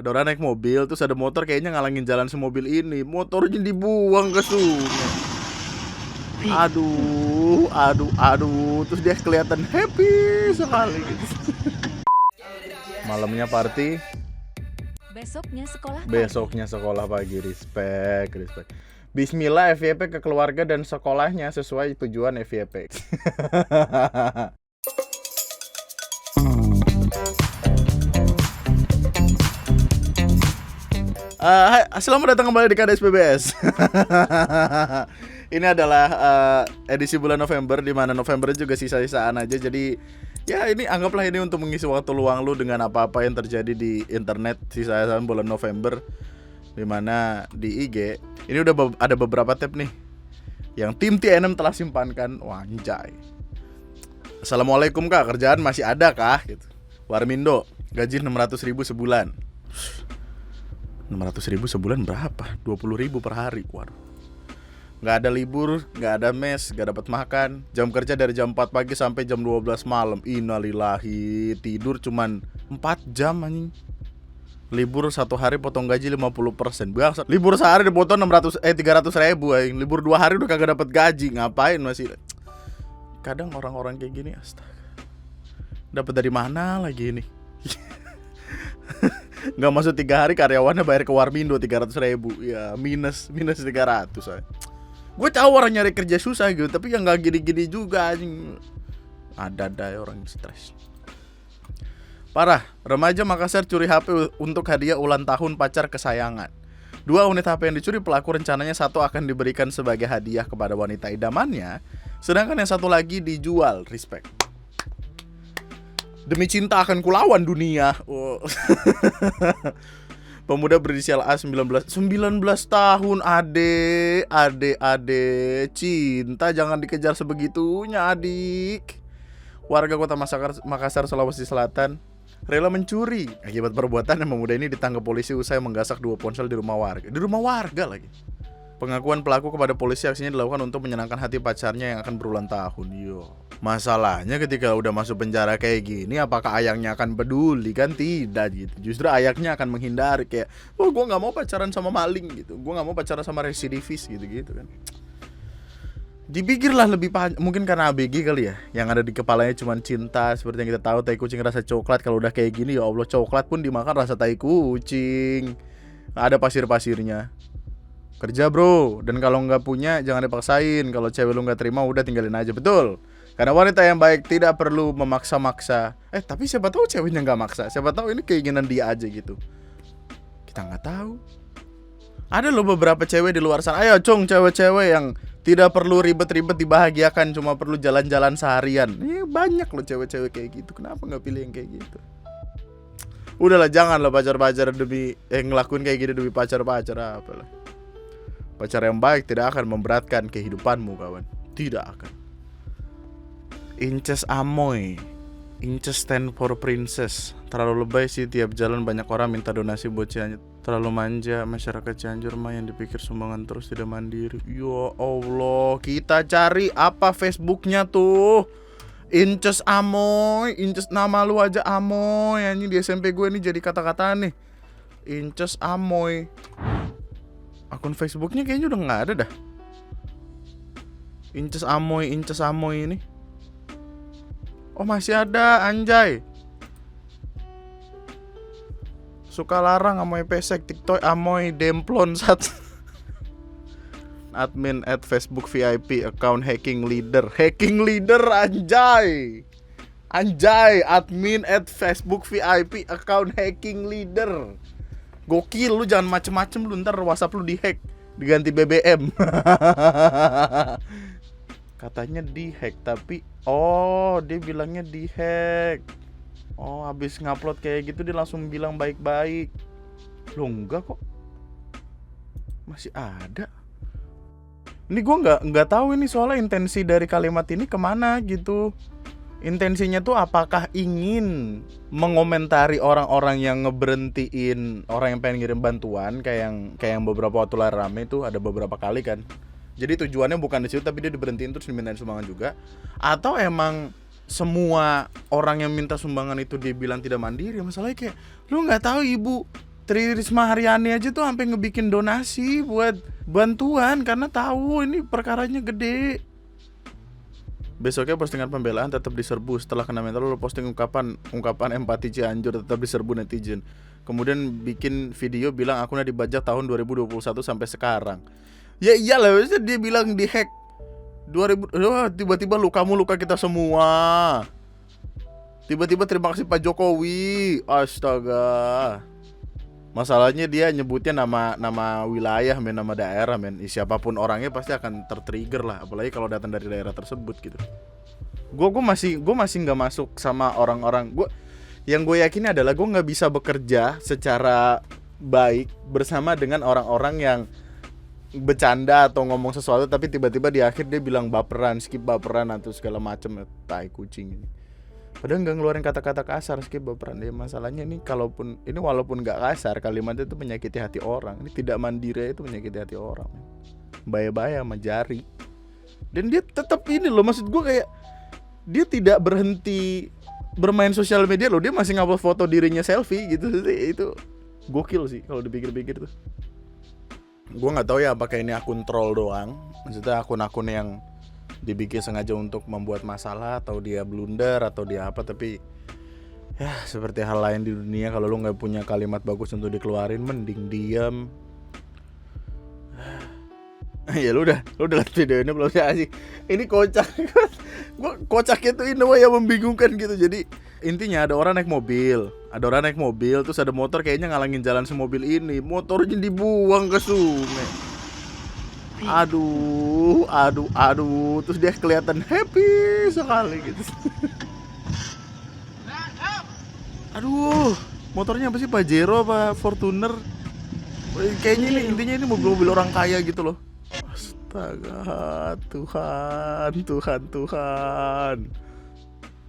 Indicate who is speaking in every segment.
Speaker 1: Ada orang naik mobil, terus ada motor kayaknya ngalangin jalan semobil ini. Motornya dibuang ke sungai. Aduh. Terus dia kelihatan happy sekali gitu. Malamnya party, besoknya sekolah pagi. Respect. Bismillah FYP ke keluarga dan sekolahnya sesuai tujuan FYP. Hai, selamat datang kembali di KDS PBS. Ini adalah edisi bulan November, di mana November juga sisa-sisaan aja. Jadi ya ini anggaplah ini untuk mengisi waktu luang lu dengan apa-apa yang terjadi di internet sisa-sisaan bulan November. Di mana di IG ini udah ada beberapa tab nih yang tim TNM telah simpankan. Wah, anjay. Assalamualaikum kak, kerjaan masih ada kah? Gitu. Warmindo, gaji 600.000 sebulan. 600.000 sebulan berapa? 20.000 per hari. Waduh. Gak ada libur, gak ada mes, gak dapat makan. Jam kerja dari jam 4 pagi sampai jam 12 malam. Innalillahi. Tidur cuman 4 jam anjing. Libur 1 hari potong gaji 50%. Bangsat. Libur sehari dipotong 300.000 anjing. Libur 2 hari udah kagak dapat gaji. Ngapain masih? Kadang orang-orang kayak gini astaga. Dapat dari mana lagi ini? Nggak masuk 3 hari karyawannya bayar ke Warmindo 300.000. Ya minus 300 aja. Gue tahu orang nyari kerja susah gitu, tapi yang nggak gini-gini juga anjing. Ada orang yang stres. Parah, remaja Makassar curi HP untuk hadiah ulang tahun pacar kesayangan. 2 unit HP yang dicuri pelaku rencananya 1 akan diberikan sebagai hadiah kepada wanita idamannya, sedangkan yang 1 lagi dijual. Respect. Demi cinta akan kulawan dunia. Oh. Pemuda berinisial A 19 tahun. Ade cinta jangan dikejar sebegitunya adik. Warga kota Makassar, Sulawesi Selatan rela mencuri. Akibat perbuatan yang pemuda ini ditangkap polisi usai menggasak 2 ponsel di rumah warga. Di rumah warga lagi. Pengakuan pelaku kepada polisi, aksinya dilakukan untuk menyenangkan hati pacarnya yang akan berulang tahun. Yo. Masalahnya ketika udah masuk penjara kayak gini, apakah ayangnya akan peduli? Kan tidak gitu. Justru ayahnya akan menghindari kayak, oh gue nggak mau pacaran sama maling gitu, gue nggak mau pacaran sama residivis gitu kan. Dipikirlah lebih mungkin karena ABG kali ya, yang ada di kepalanya cuma cinta. Seperti yang kita tahu, tai kucing rasa coklat. Kalau udah kayak gini, ya Allah, coklat pun dimakan rasa tai kucing. Ada pasir-pasirnya. Kerja bro, dan kalau nggak punya jangan dipaksain. Kalau cewek lu nggak terima udah tinggalin aja. Betul. Karena wanita yang baik tidak perlu memaksa-maksa. Tapi siapa tahu ceweknya nggak maksa. Siapa tahu ini keinginan dia aja gitu. Kita nggak tahu. Ada loh beberapa cewek di luar sana. Ayo cung, cewek-cewek yang tidak perlu ribet-ribet dibahagiakan, cuma perlu jalan-jalan seharian. Banyak loh cewek-cewek kayak gitu. Kenapa nggak pilih yang kayak gitu? Udahlah, janganlah pacar-pacar demi ngelakuin kayak gitu demi pacar-pacar apalah. Pacar yang baik tidak akan memberatkan kehidupanmu kawan. Tidak akan. Inces Amoy. Inces stand for princess. Terlalu lebay sih, tiap jalan banyak orang minta donasi buat Cianjur. Terlalu manja masyarakat Cianjur mah, yang dipikir sumbangan terus tidak mandiri. Ya Allah, kita cari apa Facebooknya tuh. Inces Amoy. Inces, nama lu aja Amoy. Ini di SMP gue ini jadi kata-kata nih. Inces Amoy. Akun Facebooknya kayaknya udah gak ada dah. Inces Amoy ini. Oh masih ada, anjay. Suka larang Amoy pesek, TikTok Amoy demplon sat. Admin at Facebook VIP account hacking leader. Hacking leader anjay. Admin at Facebook VIP account hacking leader. Gokil, lu jangan macem-macem lu, ntar WhatsApp lu dihack, diganti BBM. Katanya dihack, tapi dia bilangnya dihack. Habis ngupload kayak gitu dia langsung bilang baik-baik. Loh enggak kok, masih ada. Ini gue nggak tahu ini soalnya intensi dari kalimat ini kemana gitu. Intensinya tuh apakah ingin mengomentari orang-orang yang ngeberhentiin orang yang pengen ngirim bantuan, kayak yang beberapa waktu lalu rame itu ada beberapa kali kan. Jadi tujuannya bukan di situ, tapi dia diberhentiin terus dimintain sumbangan juga. Atau emang semua orang yang minta sumbangan itu dibilang tidak mandiri. Masalahnya kayak lu nggak tahu ibu Tri Risma Haryani aja tuh sampai ngebikin donasi buat bantuan karena tahu ini perkaranya gede. Besoknya postingan pembelaan tetap diserbu. Setelah kena mental lo posting ungkapan empati Cianjur tetap diserbu netizen. Kemudian bikin video bilang akunnya dibajak tahun 2021 sampai sekarang. Ya iyalah, maksudnya dia bilang di hack 2000, tiba-tiba luka kita semua. Tiba-tiba terima kasih Pak Jokowi. Astaga. Masalahnya dia nyebutnya nama wilayah, nama daerah, siapapun orangnya pasti akan tertrigger lah, apalagi kalau datang dari daerah tersebut gitu. Gue masih nggak masuk sama orang-orang. Yang gue yakini adalah gue nggak bisa bekerja secara baik bersama dengan orang-orang yang bercanda atau ngomong sesuatu tapi tiba-tiba di akhir dia bilang baperan, skip baperan atau segala macam, tai kucing ini. Padahal nggak ngeluarin kata-kata kasar, skip baperan. Ya masalahnya ini walaupun nggak kasar, kalimatnya itu menyakiti hati orang. Ini tidak mandiri itu menyakiti hati orang. Baya-baya sama jari. Dan dia tetap ini loh, maksud gue kayak dia tidak berhenti bermain sosial media loh. Dia masih ngupload foto dirinya selfie gitu. Itu gokil sih kalau dipikir-pikir tuh. Gue nggak tahu ya apakah ini akun troll doang. Maksudnya akun-akun yang dibikin sengaja untuk membuat masalah atau dia blunder atau dia apa, tapi ya seperti hal lain di dunia, kalau lu nggak punya kalimat bagus untuk dikeluarin mending diam. Ya lu udah lihat video ini belum sih? Ini kocak. Kocaknya tuh ini yang membingungkan gitu. Jadi intinya ada orang naik mobil terus ada motor kayaknya ngalangin jalan semobil ini, motornya dibuang ke sungai. Aduh, terus dia kelihatan happy sekali gitu. Aduh, motornya apa sih, Pajero apa Fortuner? Kayaknya ini intinya ini mobil-mobil orang kaya gitu loh. Astaga, Tuhan.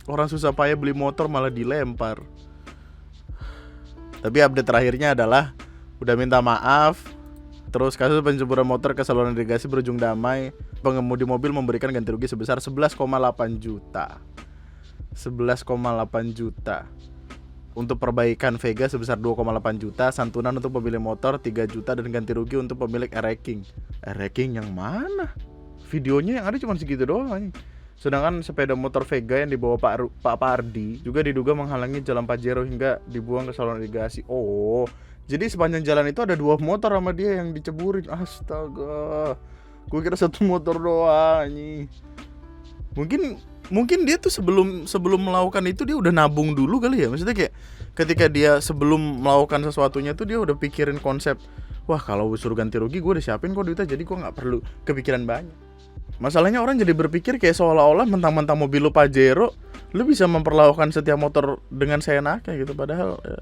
Speaker 1: Orang susah payah beli motor malah dilempar. Tapi update terakhirnya adalah udah minta maaf. Terus kasus pencemburuan motor ke saluran irigasi berujung damai. Pengemudi mobil memberikan ganti rugi sebesar 11,8 juta. 11,8 juta. Untuk perbaikan Vega sebesar 2,8 juta. Santunan untuk pemilik motor 3 juta. Dan ganti rugi untuk pemilik R-King. R-King yang mana? Videonya yang ada cuma segitu doang. Sedangkan sepeda motor Vega yang dibawa Pak Pardi juga diduga menghalangi jalan Pajero hingga dibuang ke saluran irigasi. Oh, jadi sepanjang jalan itu ada 2 motor sama dia yang diceburin. Astaga, gue kira 1 motor doang nih. Mungkin dia tuh sebelum melakukan itu dia udah nabung dulu kali ya. Maksudnya kayak ketika dia sebelum melakukan sesuatunya tuh dia udah pikirin konsep, wah kalau suruh ganti rugi gue udah siapin kok duitnya, jadi gue gak perlu kepikiran banyak. Masalahnya orang jadi berpikir kayak seolah-olah mentang-mentang mobil lu Pajero, lu bisa memperlakukan setiap motor dengan seenaknya gitu. Padahal ya.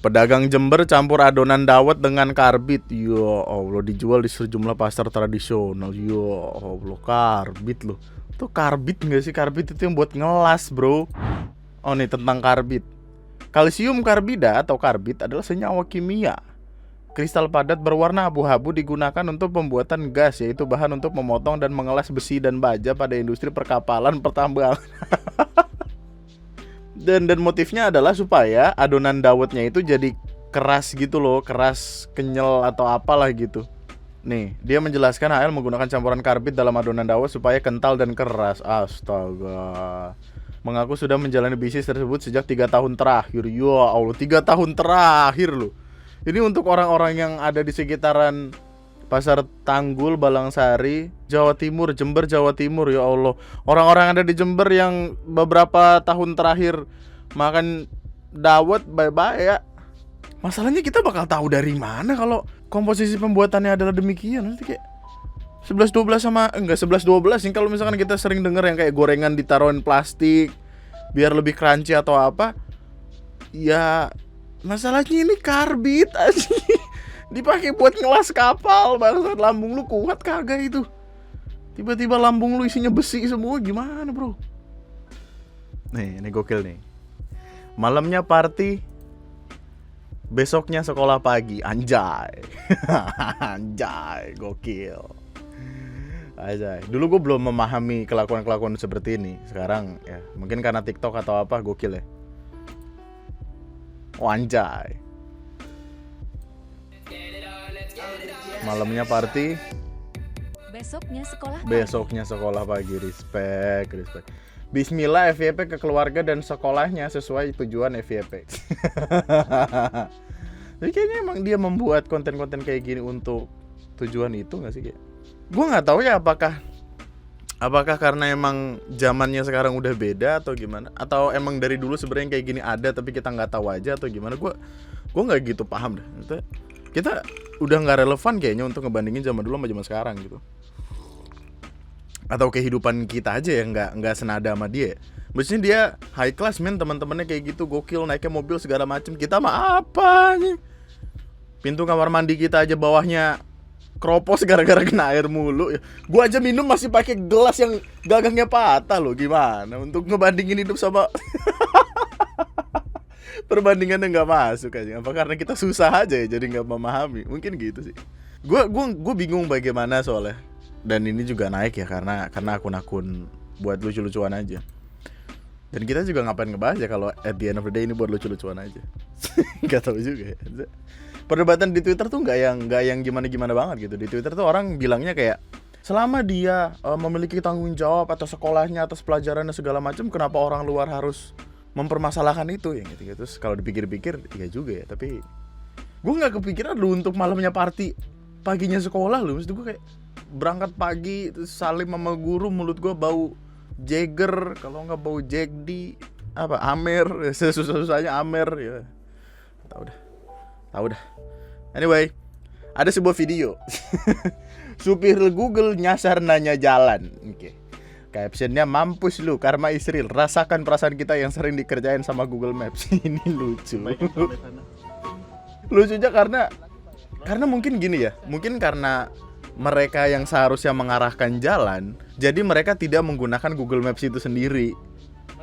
Speaker 1: Pedagang Jember campur adonan dawet dengan karbit. Ya Allah, dijual di sejumlah pasar tradisional. Ya Allah, karbit loh. Tuh karbit gak sih? Karbit itu yang buat ngelas bro. Oh nih tentang karbit. Kalsium karbida atau karbit adalah senyawa kimia kristal padat berwarna abu-abu digunakan untuk pembuatan gas, yaitu bahan untuk memotong dan mengelas besi dan baja pada industri perkapalan pertambangan. dan motifnya adalah supaya adonan dawetnya itu jadi keras gitu loh, keras, kenyal atau apalah gitu. Nih, dia menjelaskan HL menggunakan campuran karbit dalam adonan dawet supaya kental dan keras. Astaga. Mengaku sudah menjalani bisnis tersebut sejak 3 tahun terakhir. Ya Allah, 3 tahun terakhir loh. Ini untuk orang-orang yang ada di sekitaran Pasar Tanggul, Balangsari, Jawa Timur, Jember, Jawa Timur. Ya Allah, orang-orang ada di Jember yang beberapa tahun terakhir makan dawet, bye-bye ya. Masalahnya kita bakal tahu dari mana kalau komposisi pembuatannya adalah demikian. Nanti kayak 11-12 sama enggak 11-12 yang kalau misalkan kita sering denger yang kayak gorengan ditaruhin plastik biar lebih crunchy atau apa. Ya masalahnya ini karbit aja. Dipakai buat ngelas kapal. Bangsat, lambung lu kuat kagak itu? Tiba-tiba lambung lu isinya besi semua, gimana bro? Nih, ini gokil nih. Malamnya party, besoknya sekolah pagi. Anjay. Anjay, gokil. Anjay. Dulu gue belum memahami kelakuan-kelakuan seperti ini. Sekarang ya, mungkin karena TikTok atau apa, gokil ya. Wanjay. Malamnya party, besoknya sekolah pagi. Respect. Bismillah FYP ke keluarga dan sekolahnya sesuai tujuan FYP. Jadi kayaknya emang dia membuat konten-konten kayak gini untuk tujuan itu nggak sih kayak? Gue nggak tahu ya apakah karena emang zamannya sekarang udah beda atau gimana? Atau emang dari dulu sebenarnya kayak gini ada tapi kita nggak tahu aja atau gimana? Gue nggak gitu paham dah. Kita udah nggak relevan kayaknya untuk ngebandingin zaman dulu sama zaman sekarang gitu. Atau kehidupan kita aja yang nggak senada sama dia. Maksudnya dia high class men, teman-temannya kayak gitu gokil, naiknya mobil segala macem. Kita mah apa nih? Pintu kamar mandi kita aja bawahnya kropos gara-gara kena air mulu. Gua aja minum masih pakai gelas yang gagangnya patah loh. Gimana untuk ngebandingin hidup sama perbandingannya nggak masuk aja. Apa karena kita susah aja ya jadi nggak memahami? Mungkin gitu sih. Gue bingung bagaimana soalnya. Dan ini juga naik ya karena akun-akun buat lucu-lucuan aja. Dan kita juga ngapain ngebahas ya kalau at the end of the day ini buat lucu-lucuan aja. Gak tahu juga ya. Perdebatan di Twitter tuh nggak yang gimana-gimana banget gitu. Di Twitter tuh orang bilangnya kayak selama dia memiliki tanggung jawab atas sekolahnya, atas pelajarannya segala macam, kenapa orang luar harus mempermasalahkan itu ya gitu. Terus kalau dipikir-pikir ya juga ya, tapi gue nggak kepikiran lu untuk malamnya party, paginya sekolah lu. Maksud gue kayak berangkat pagi terus salim sama guru, mulut gue bau Jagger, kalau nggak bau Jack D apa Amer, susah-susahnya Amer ya. Tahu dah. Anyway, ada sebuah video. Supir Google nyasar nanya jalan. Oke. Captionnya mampus lu Karma Israel, rasakan perasaan kita yang sering dikerjain sama Google Maps. Ini lucu. Lucunya karena mungkin gini ya. Mungkin karena mereka yang seharusnya mengarahkan jalan, jadi mereka tidak menggunakan Google Maps itu sendiri.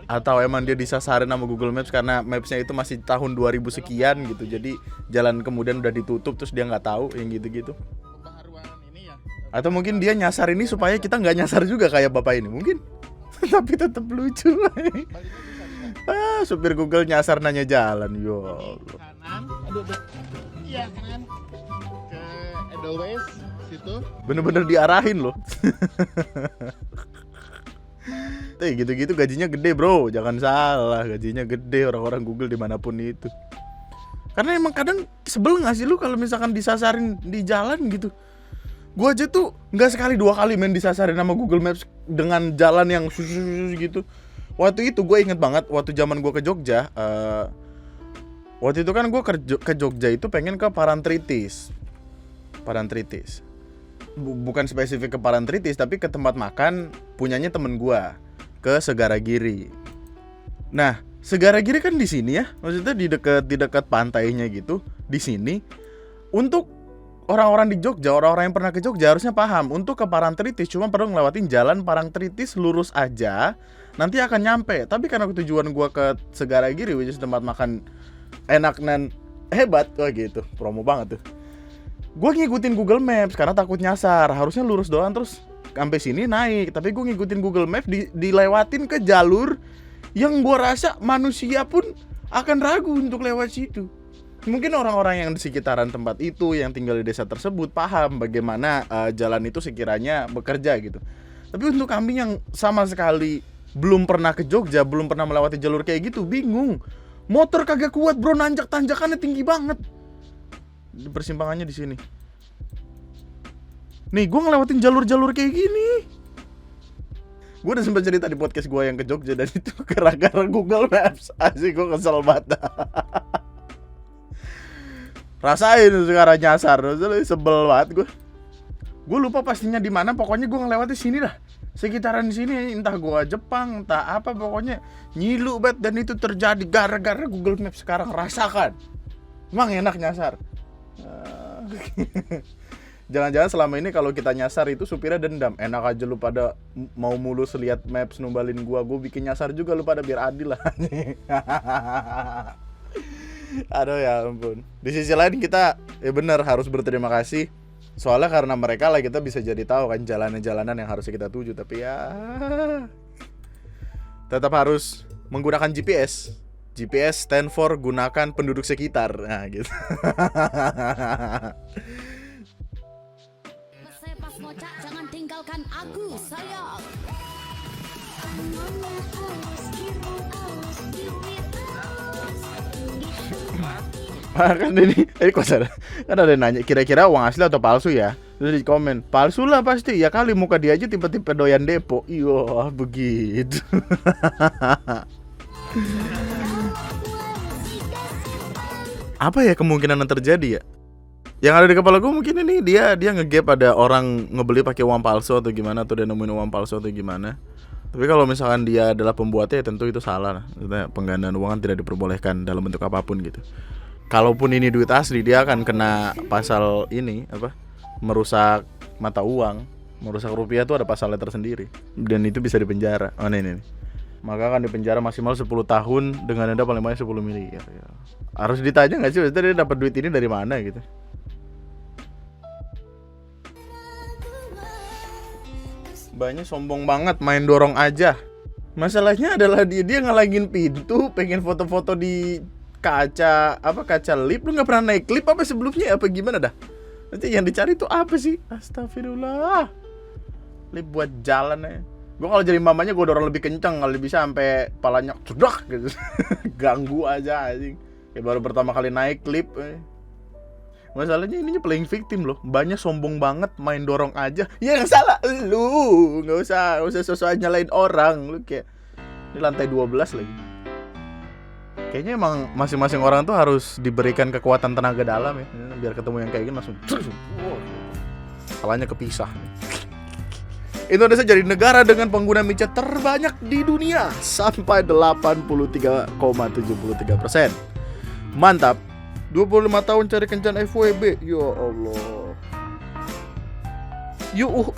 Speaker 1: Atau emang dia disasarin sama Google Maps karena Maps-nya itu masih tahun 2000 sekian gitu. Jadi jalan kemudian udah ditutup terus dia nggak tahu yang gitu-gitu. Atau mungkin dia nyasar ini supaya kita nggak nyasar juga kayak bapak ini mungkin. Tapi tetap lucu. Supir Google nyasar nanya jalan. Yo kanan. Iya kanan. Ke Edelweiss situ. Bener-bener diarahin loh. Gitu-gitu gajinya gede bro, jangan salah, gajinya gede orang-orang Google dimanapun itu. Karena emang kadang sebel gak sih lu kalau misalkan disasarin di jalan gitu. Gue aja tuh gak sekali dua kali main disasarin sama Google Maps dengan jalan yang susu gitu. Waktu itu gue inget banget, waktu zaman gue ke Jogja, waktu itu kan gue ke Jogja itu pengen ke Parantritis. Bukan spesifik ke Parantritis, tapi ke tempat makan punyanya temen gue, ke Segaragiri. Nah, Segaragiri kan di sini ya, maksudnya di dekat pantainya gitu, di sini. Untuk orang-orang di Jogja, orang-orang yang pernah ke Jogja harusnya paham, untuk ke Parantritis cuma perlu ngelewatin jalan Parantritis lurus aja, nanti akan nyampe. Tapi karena tujuan gue ke Segaragiri, which is tempat makan enak dan hebat, wah gitu, promo banget tuh. Gue ngikutin Google Maps karena takut nyasar. Harusnya lurus doang terus sampai sini naik. Tapi gue ngikutin Google Maps dilewatin ke jalur yang gue rasa manusia pun akan ragu untuk lewat situ. Mungkin orang-orang yang di sekitaran tempat itu, yang tinggal di desa tersebut, paham bagaimana jalan itu sekiranya bekerja gitu. Tapi untuk kami yang sama sekali belum pernah ke Jogja, belum pernah melewati jalur kayak gitu, bingung. Motor kagak kuat bro, nanjak-tanjakannya tinggi banget. Di persimpangannya di sini. Nih, gue ngelewatin jalur-jalur kayak gini. Gue udah sempat cerita di podcast gue yang ke Jogja, dan itu gara-gara Google Maps. Asik, gue kesel banget. Rasain sekarang nyasar, sebel banget gue. Gue lupa pastinya di mana, pokoknya gue ngelewatin sini dah. Sekitaran sini, entah gue Jepang, entah apa, pokoknya nyilu banget. Dan itu terjadi gara-gara Google Maps. Sekarang rasakan. Emang enak nyasar. Jangan-jangan selama ini kalau kita nyasar itu supirnya dendam. Enak aja lu pada mau mulus lihat Maps numbalin gua bikin nyasar juga lu pada biar adil lah. Aduh ya ampun. Di sisi lain kita benar harus berterima kasih. Soalnya karena mereka lah kita bisa jadi tahu kan jalanan-jalanan yang harus kita tuju. Tapi ya tetap harus menggunakan GPS. GPS stand for gunakan penduduk sekitar. Nah gitu.
Speaker 2: Sepas ngocak, jangan tinggalkan aku, sayang.
Speaker 1: Kan ini kok kan ada yang nanya kira-kira uang asli atau palsu ya. Terus di komen, palsu lah pasti. Ya kali muka dia aja tipe-tipe doyan depo. Iya begitu. Apa ya kemungkinan yang terjadi ya? Yang ada di kepala gue mungkin ini dia ngegap ada orang ngebeli pakai uang palsu atau gimana, atau dia nemuin uang palsu atau gimana. Tapi kalau misalkan dia adalah pembuatnya ya tentu itu salah. Maksudnya penggandaan uang kan tidak diperbolehkan dalam bentuk apapun gitu. Kalaupun ini duit asli dia akan kena pasal ini apa? Merusak mata uang, merusak rupiah tuh ada pasalnya tersendiri dan itu bisa dipenjara. Oh ini. Maka akan dipenjara maksimal 10 tahun dengan denda paling banyak 10 miliar ya. Harus ditanya enggak sih maksudnya dia dapat duit ini dari mana gitu. Banyak sombong banget main dorong aja. Masalahnya adalah dia ngalangin pintu, pengen foto-foto di kaca lift. Lu nggak pernah naik lift apa sebelumnya apa gimana dah? Nanti yang dicari tuh apa sih? Astagfirullah. Lift buat jalan ya. Gue kalau jadi mamanya gue dorong lebih kencang kali bisa sampai palanya cedak gitu. Ganggu aja anjing. Kayak baru pertama kali naik lift. Masalahnya ininya playing victim loh. Banyak sombong banget main dorong aja. Yang salah lu. Nggak usah sosok nyalain orang. Lu kayak ini lantai 12 lagi. Kayaknya emang masing-masing orang tuh harus diberikan kekuatan tenaga dalam ya. Biar ketemu yang kayak gini langsung salahnya kepisah. Indonesia jadi negara dengan pengguna micet terbanyak di dunia sampai 83,73%. Mantap. 25 tahun cari kencan FWB. Ya Allah. Yuh